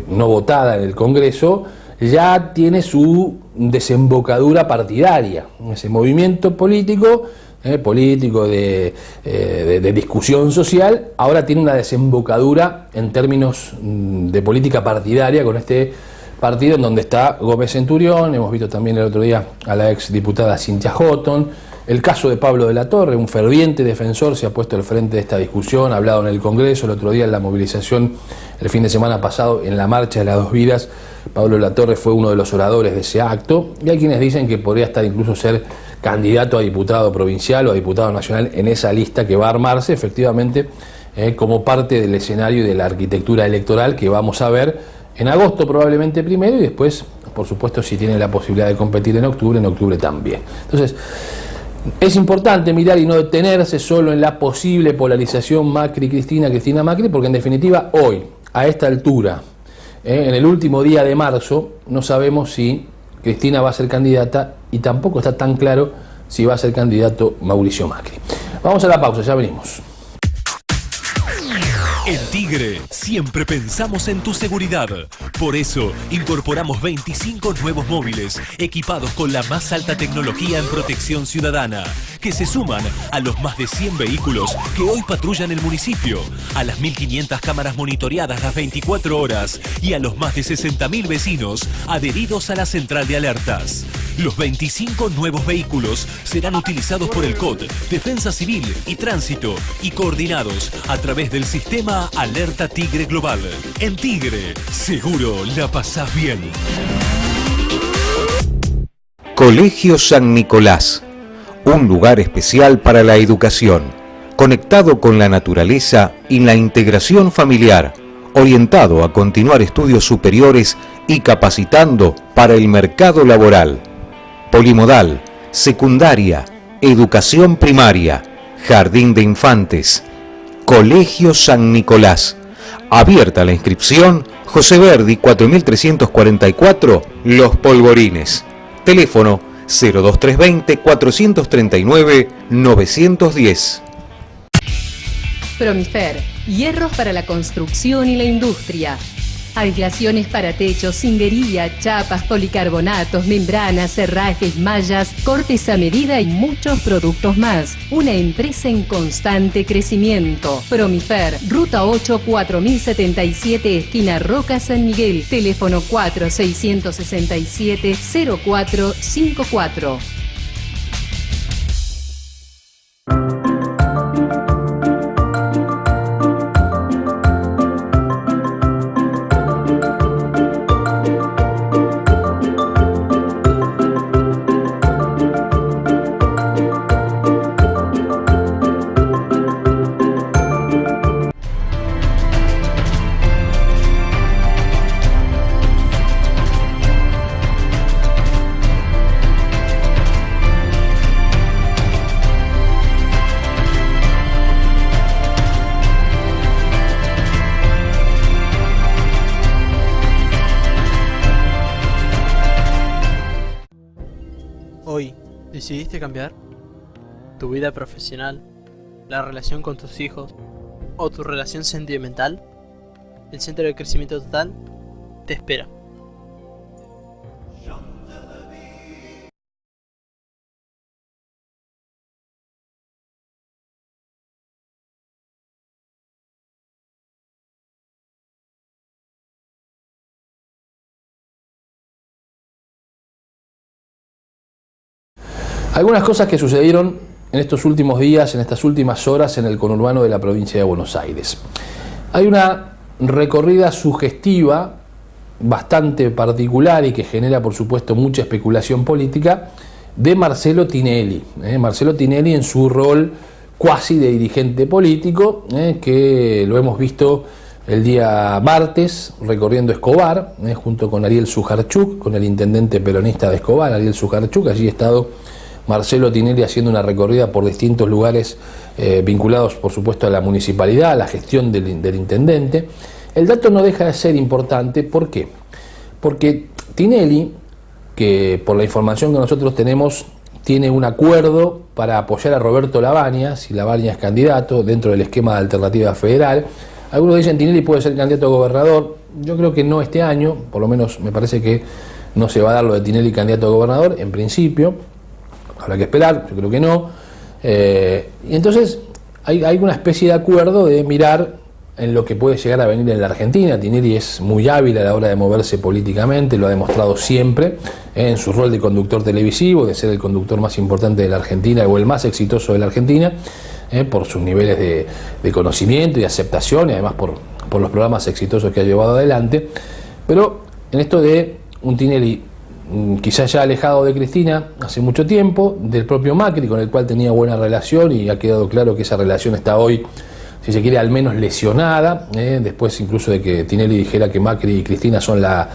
no votada en el Congreso, ya tiene su desembocadura partidaria. Ese movimiento político de discusión social, ahora tiene una desembocadura en términos de política partidaria con este partido en donde está Gómez Centurión. Hemos visto también el otro día a la ex diputada Cynthia Houghton. El caso de Pablo de la Torre, un ferviente defensor, se ha puesto al frente de esta discusión, ha hablado en el Congreso, el otro día en la movilización, el fin de semana pasado, en la marcha de las dos vidas. Pablo de la Torre fue uno de los oradores de ese acto, y hay quienes dicen que podría estar incluso ser candidato a diputado provincial o a diputado nacional en esa lista que va a armarse efectivamente como parte del escenario y de la arquitectura electoral que vamos a ver en agosto probablemente primero, y después, por supuesto, si tiene la posibilidad de competir en octubre también. Entonces, es importante mirar y no detenerse solo en la posible polarización Macri-Cristina, Cristina-Macri, porque en definitiva hoy, a esta altura, en el último día de marzo, no sabemos si Cristina va a ser candidata y tampoco está tan claro si va a ser candidato Mauricio Macri. Vamos a la pausa, ya venimos. En Tigre siempre pensamos en tu seguridad. Por eso incorporamos 25 nuevos móviles equipados con la más alta tecnología en protección ciudadana, que se suman a los más de 100 vehículos que hoy patrullan el municipio, a las 1.500 cámaras monitoreadas las 24 horas y a los más de 60.000 vecinos adheridos a la central de alertas. Los 25 nuevos vehículos serán utilizados por el COD, Defensa Civil y Tránsito y coordinados a través del sistema Alerta Tigre Global. En Tigre, seguro la pasás bien. Colegio San Nicolás, un lugar especial para la educación, conectado con la naturaleza y la integración familiar, orientado a continuar estudios superiores y capacitando para el mercado laboral. Polimodal, secundaria, educación primaria, jardín de infantes. Colegio San Nicolás. Abierta la inscripción, José Verdi 4344, Los Polvorines. Teléfono 02320 439 910. Promifer, hierros para la construcción y la industria. Aislaciones para techos, cindería, chapas, policarbonatos, membranas, herrajes, mallas, cortes a medida y muchos productos más. Una empresa en constante crecimiento. Promifer, Ruta 8, 4077, esquina Roca, San Miguel. Teléfono 4667-0454. ¿Decidiste cambiar? ¿Tu vida profesional? ¿La relación con tus hijos? ¿O tu relación sentimental? El Centro de Crecimiento Total te espera. Algunas cosas que sucedieron en estos últimos días, en estas últimas horas, en el conurbano de la provincia de Buenos Aires. Hay una recorrida sugestiva, bastante particular y que genera, por supuesto, mucha especulación política, de Marcelo Tinelli. Marcelo Tinelli en su rol cuasi de dirigente político, que lo hemos visto el día martes recorriendo Escobar, junto con Ariel Sujarchuk, con el intendente peronista de Escobar, Ariel Sujarchuk. Allí ha estado Marcelo Tinelli haciendo una recorrida por distintos lugares vinculados, por supuesto, a la municipalidad, a la gestión del intendente. El dato no deja de ser importante. ¿Por qué? Porque Tinelli, que por la información que nosotros tenemos, tiene un acuerdo para apoyar a Roberto Lavagna, si Lavagna es candidato, dentro del esquema de Alternativa Federal. Algunos dicen Tinelli puede ser candidato a gobernador. Yo creo que no este año, por lo menos me parece que no se va a dar lo de Tinelli candidato a gobernador, en principio. Habrá que esperar, yo creo que no. Y entonces hay una especie de acuerdo de mirar en lo que puede llegar a venir en la Argentina. Tinelli es muy hábil a la hora de moverse políticamente, lo ha demostrado siempre, en su rol de conductor televisivo, de ser el conductor más importante de la Argentina o el más exitoso de la Argentina, por sus niveles de conocimiento y aceptación, y además por los programas exitosos que ha llevado adelante. Pero en esto de un Tinelli quizás ya alejado de Cristina hace mucho tiempo, del propio Macri, con el cual tenía buena relación, y ha quedado claro que esa relación está hoy, si se quiere, al menos lesionada, después incluso de que Tinelli dijera que Macri y Cristina son las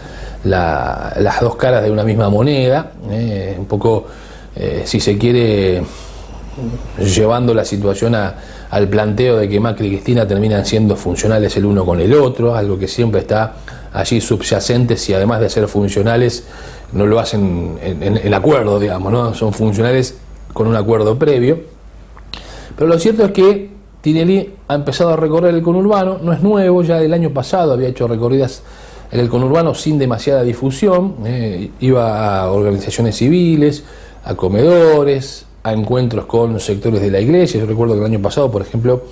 dos caras de una misma moneda, un poco, si se quiere, llevando la situación al planteo de que Macri y Cristina terminan siendo funcionales el uno con el otro, algo que siempre está allí subyacente, si además de ser funcionales no lo hacen en acuerdo, digamos, ¿no? Son funcionales con un acuerdo previo. Pero lo cierto es que Tinelli ha empezado a recorrer el conurbano, no es nuevo, ya el año pasado había hecho recorridas en el conurbano sin demasiada difusión, iba a organizaciones civiles, a comedores, a encuentros con sectores de la iglesia. Yo recuerdo que el año pasado, por ejemplo,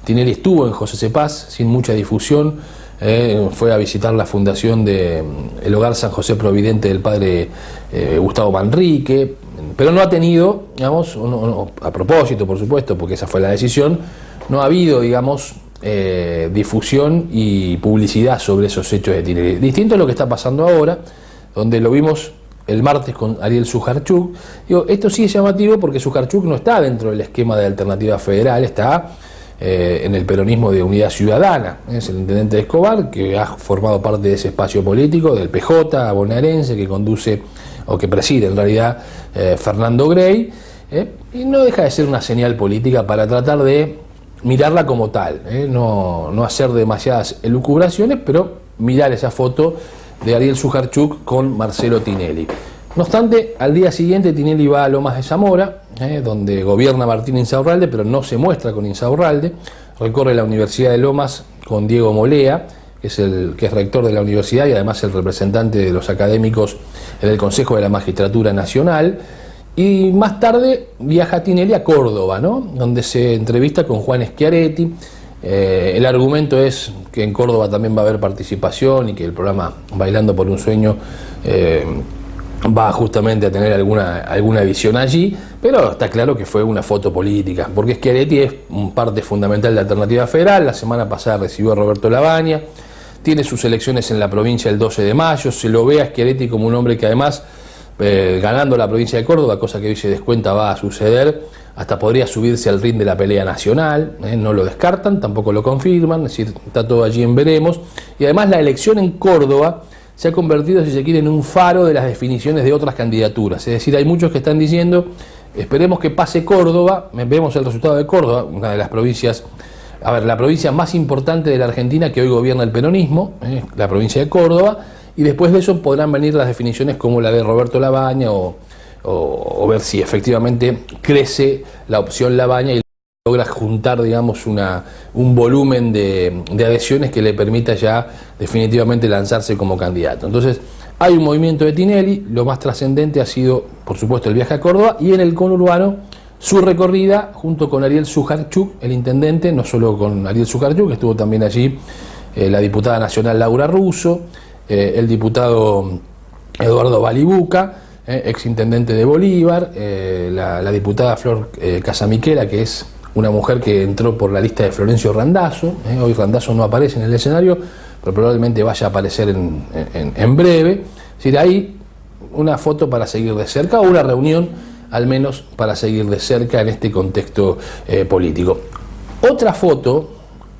Tinelli estuvo en José Cepaz sin mucha difusión. Fue a visitar la fundación del Hogar San José Providente del padre Gustavo Manrique, pero no ha tenido, digamos, a propósito, por supuesto, porque esa fue la decisión, no ha habido, digamos, difusión y publicidad sobre esos hechos de Tinelli. Distinto a lo que está pasando ahora, donde lo vimos el martes con Ariel Sujarchuk. Digo, esto sí es llamativo porque Sujarchuk no está dentro del esquema de Alternativa Federal, está en el peronismo de Unidad Ciudadana. Es el intendente de Escobar, que ha formado parte de ese espacio político, del PJ bonaerense, que conduce, o que preside en realidad, Fernando Grey, y no deja de ser una señal política para tratar de mirarla como tal, no hacer demasiadas elucubraciones, pero mirar esa foto de Ariel Sujarchuk con Marcelo Tinelli. No obstante, al día siguiente Tinelli va a Lomas de Zamora, donde gobierna Martín Insaurralde, pero no se muestra con Insaurralde. Recorre la Universidad de Lomas con Diego Molea, que es rector de la universidad y además el representante de los académicos en el Consejo de la Magistratura Nacional. Y más tarde viaja Tinelli a Córdoba, donde se entrevista con Juan Schiaretti. El argumento es que en Córdoba también va a haber participación y que el programa Bailando por un Sueño va justamente a tener alguna edición allí, pero está claro que fue una foto política, porque Schiaretti es parte fundamental de Alternativa Federal. La semana pasada recibió a Roberto Lavagna, tiene sus elecciones en la provincia el 12 de mayo, se lo ve a Schiaretti como un hombre que además, ganando la provincia de Córdoba, cosa que hoy se descuenta va a suceder, hasta podría subirse al ring de la pelea nacional, no lo descartan, tampoco lo confirman, es decir, está todo allí en veremos. Y además la elección en Córdoba se ha convertido, si se quiere, en un faro de las definiciones de otras candidaturas. Es decir, hay muchos que están diciendo, esperemos que pase Córdoba, vemos el resultado de Córdoba, una de las provincias, la provincia más importante de la Argentina que hoy gobierna el peronismo, la provincia de Córdoba, y después de eso podrán venir las definiciones como la de Roberto Lavagna o o ver si efectivamente crece la opción Labaña y logra juntar, digamos, un volumen de adhesiones que le permita ya definitivamente lanzarse como candidato. Entonces, hay un movimiento de Tinelli, lo más trascendente ha sido, por supuesto, el viaje a Córdoba, y en el conurbano su recorrida junto con Ariel Sujarchuk, el intendente, no solo con Ariel Sujarchuk, estuvo también allí la diputada nacional Laura Russo, el diputado Eduardo Balibuca, ex intendente de Bolívar, la diputada Flor Casamiquela, que es una mujer que entró por la lista de Florencio Randazzo. Hoy Randazzo no aparece en el escenario, pero probablemente vaya a aparecer en breve. Es decir, hay una foto para seguir de cerca, o una reunión al menos para seguir de cerca en este contexto político. Otra foto,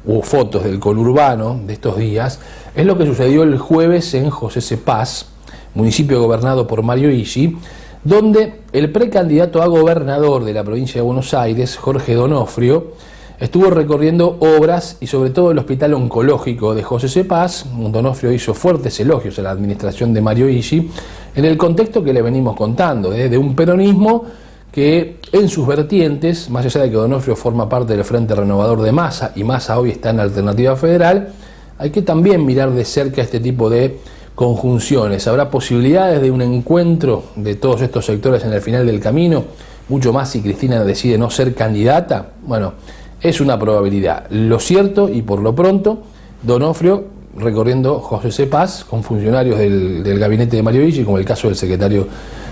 o fotos del conurbano de estos días, es lo que sucedió el jueves en José C. Paz, municipio gobernado por Mario Ishi, donde el precandidato a gobernador de la provincia de Buenos Aires, Jorge Donofrio, estuvo recorriendo obras y sobre todo el hospital oncológico de José C. Paz. Donofrio hizo fuertes elogios a la administración de Mario Ishi en el contexto que le venimos contando, de un peronismo que en sus vertientes, más allá de que Donofrio forma parte del Frente Renovador de Massa, y Massa hoy está en Alternativa Federal, hay que también mirar de cerca este tipo de conjunciones. ¿Habrá posibilidades de un encuentro de todos estos sectores en el final del camino? Mucho más si Cristina decide no ser candidata. Bueno, es una probabilidad. Lo cierto, y por lo pronto, Donofrio recorriendo José C. Paz con funcionarios del gabinete de Mario Ishi, como el caso del secretario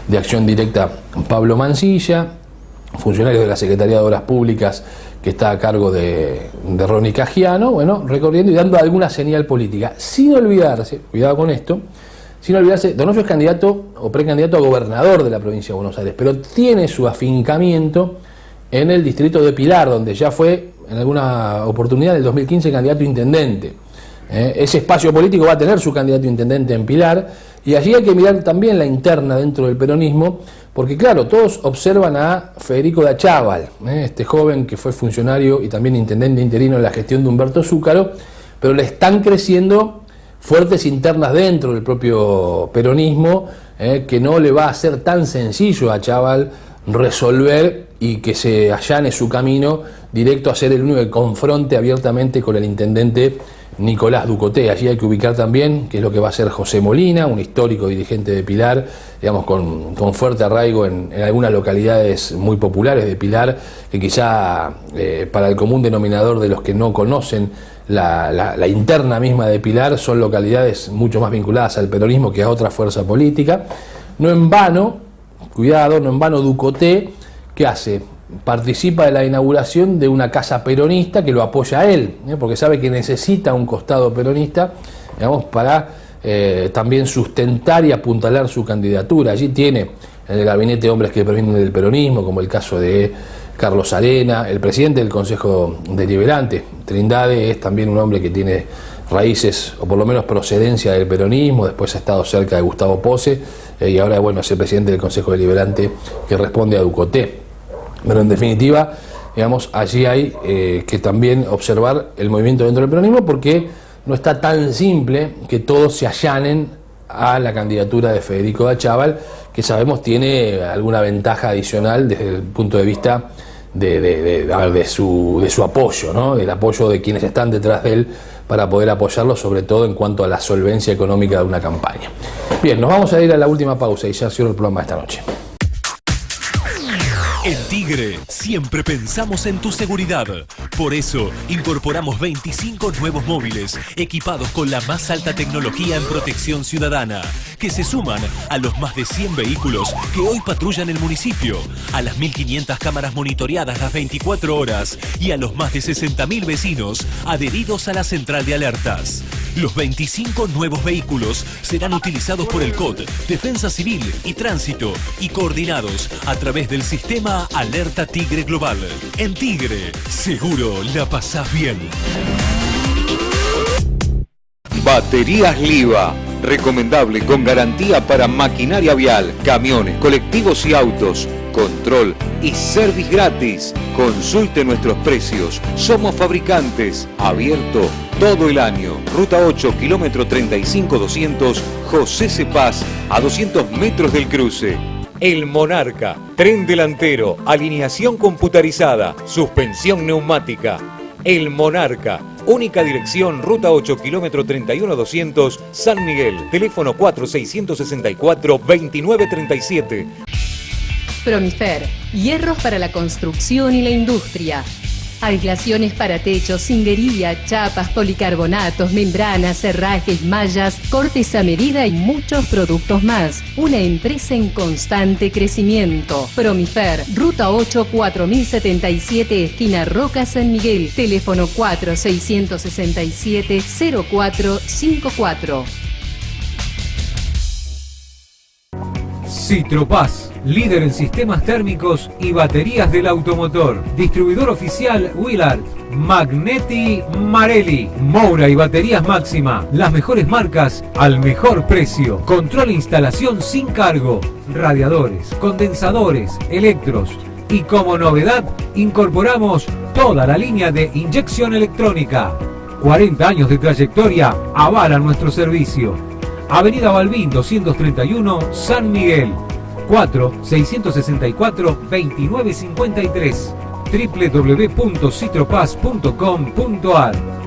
de Acción Directa Pablo Mancilla, funcionarios de la Secretaría de Obras Públicas que está a cargo de Ronnie Cagiano, bueno, recorriendo y dando alguna señal política, sin olvidarse, cuidado con esto, sin olvidarse, Donofrio es candidato o precandidato a gobernador de la provincia de Buenos Aires, pero tiene su afincamiento en el distrito de Pilar, donde ya fue en alguna oportunidad del 2015 candidato a intendente. Ese espacio político va a tener su candidato a intendente en Pilar, y allí hay que mirar también la interna dentro del peronismo, porque claro, todos observan a Federico Dachával, este joven que fue funcionario y también intendente interino en la gestión de Humberto Zúcaro, pero le están creciendo fuertes internas dentro del propio peronismo, que no le va a ser tan sencillo a Dachával resolver y que se allane su camino directo a ser el único que confronte abiertamente con el intendente Nicolás Ducoté. Allí hay que ubicar también qué es lo que va a hacer José Molina, un histórico dirigente de Pilar, digamos con fuerte arraigo en algunas localidades muy populares de Pilar, que quizá para el común denominador de los que no conocen la interna misma de Pilar, son localidades mucho más vinculadas al peronismo que a otra fuerza política. No en vano, cuidado, no en vano Ducoté, ¿qué hace? Participa de la inauguración de una casa peronista que lo apoya a él, porque sabe que necesita un costado peronista, digamos, para también sustentar y apuntalar su candidatura. Allí tiene en el gabinete hombres que provienen del peronismo, como el caso de Carlos Arena, el presidente del Consejo Deliberante, Trindade, es también un hombre que tiene raíces, o por lo menos procedencia del peronismo, después ha estado cerca de Gustavo Pose, y ahora, bueno, es el presidente del Consejo Deliberante que responde a Ducoté. Pero en definitiva, digamos, allí hay que también observar el movimiento dentro del peronismo, porque no está tan simple que todos se allanen a la candidatura de Federico Dachával, que sabemos tiene alguna ventaja adicional desde el punto de vista de su apoyo, ¿no? Del apoyo de quienes están detrás de él para poder apoyarlo, sobre todo en cuanto a la solvencia económica de una campaña. Bien, nos vamos a ir a la última pausa y ya cierro el programa de esta noche. En Tigre siempre pensamos en tu seguridad. Por eso incorporamos 25 nuevos móviles equipados con la más alta tecnología en protección ciudadana, que se suman a los más de 100 vehículos que hoy patrullan el municipio, a las 1.500 cámaras monitoreadas las 24 horas y a los más de 60.000 vecinos adheridos a la central de alertas. Los 25 nuevos vehículos serán utilizados por el COD, Defensa Civil y Tránsito, y coordinados a través del sistema Alerta Tigre Global. En Tigre, seguro la pasás bien. Baterías Liva. Recomendable con garantía para maquinaria vial, camiones, colectivos y autos. Control y service gratis. Consulte nuestros precios. Somos fabricantes. Abierto todo el año. Ruta 8, kilómetro 35-200, José C. Paz, a 200 metros del cruce. El Monarca, tren delantero, alineación computarizada, suspensión neumática. El Monarca, única dirección, ruta 8, kilómetro 31200, San Miguel, teléfono 4664-2937. Promifer, hierros para la construcción y la industria. Aislaciones para techos, cindería, chapas, policarbonatos, membranas, herrajes, mallas, cortes a medida y muchos productos más. Una empresa en constante crecimiento. Promifer, ruta 8, 4077, esquina Roca, San Miguel. Teléfono 4667-0454. Citropaz, líder en sistemas térmicos y baterías del automotor. Distribuidor oficial Willard, Magneti Marelli, Moura y baterías Máxima. Las mejores marcas al mejor precio. Control e instalación sin cargo. Radiadores, condensadores, electros. Y como novedad, incorporamos toda la línea de inyección electrónica. 40 años de trayectoria avalan nuestro servicio. Avenida Balbín 231, San Miguel. 4-664-2953. www.citropaz.com.ar.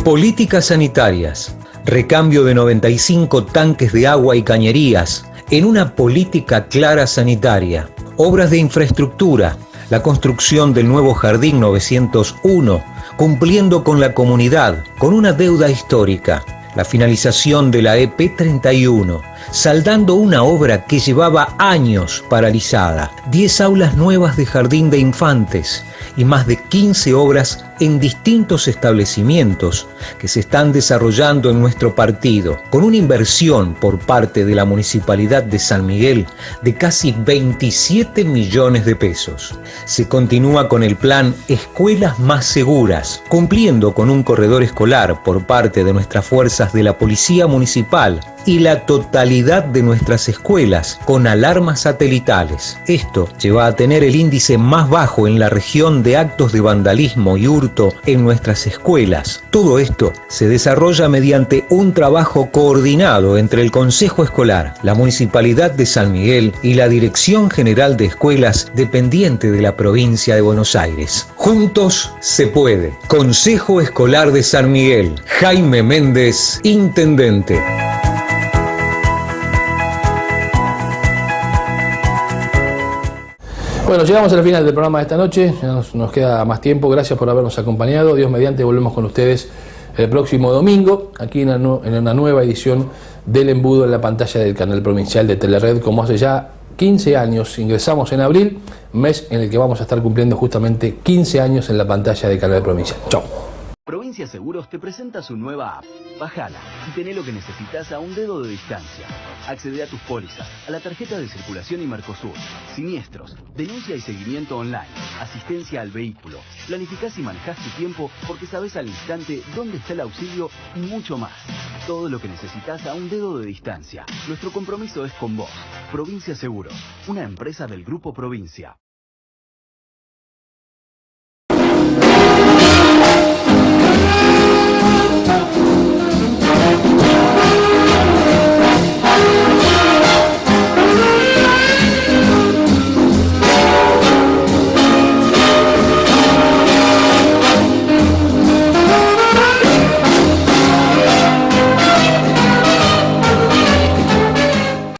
Políticas sanitarias, recambio de 95 tanques de agua y cañerías en una política clara sanitaria, obras de infraestructura, la construcción del nuevo Jardín 901, cumpliendo con la comunidad, con una deuda histórica, la finalización de la EP31, saldando una obra que llevaba años paralizada, 10 aulas nuevas de jardín de infantes y más de 15 obras en distintos establecimientos que se están desarrollando en nuestro partido, con una inversión por parte de la Municipalidad de San Miguel de casi 27 millones de pesos. Se continúa con el plan Escuelas Más Seguras, cumpliendo con un corredor escolar por parte de nuestras fuerzas de la Policía Municipal y la totalidad de nuestras escuelas con alarmas satelitales. Esto lleva a tener el índice más bajo en la región de actos de vandalismo y hurto en nuestras escuelas. Todo esto se desarrolla mediante un trabajo coordinado entre el Consejo Escolar, la Municipalidad de San Miguel y la Dirección General de Escuelas dependiente de la provincia de Buenos Aires. Juntos se puede. Consejo Escolar de San Miguel. Jaime Méndez, Intendente. Bueno, llegamos al final del programa de esta noche, ya nos queda más tiempo, gracias por habernos acompañado, Dios mediante volvemos con ustedes el próximo domingo, aquí en una nueva edición del Embudo en la pantalla del canal provincial de Telered, como hace ya 15 años, ingresamos en abril, mes en el que vamos a estar cumpliendo justamente 15 años en la pantalla del canal provincial. Chau. Provincia Seguros te presenta su nueva app. Bájala y tené lo que necesitas a un dedo de distancia. Accede a tus pólizas, a la tarjeta de circulación y Mercosur, siniestros, denuncia y seguimiento online, asistencia al vehículo. Planificás y manejás tu tiempo porque sabes al instante dónde está el auxilio y mucho más. Todo lo que necesitas a un dedo de distancia. Nuestro compromiso es con vos. Provincia Seguros, una empresa del Grupo Provincia.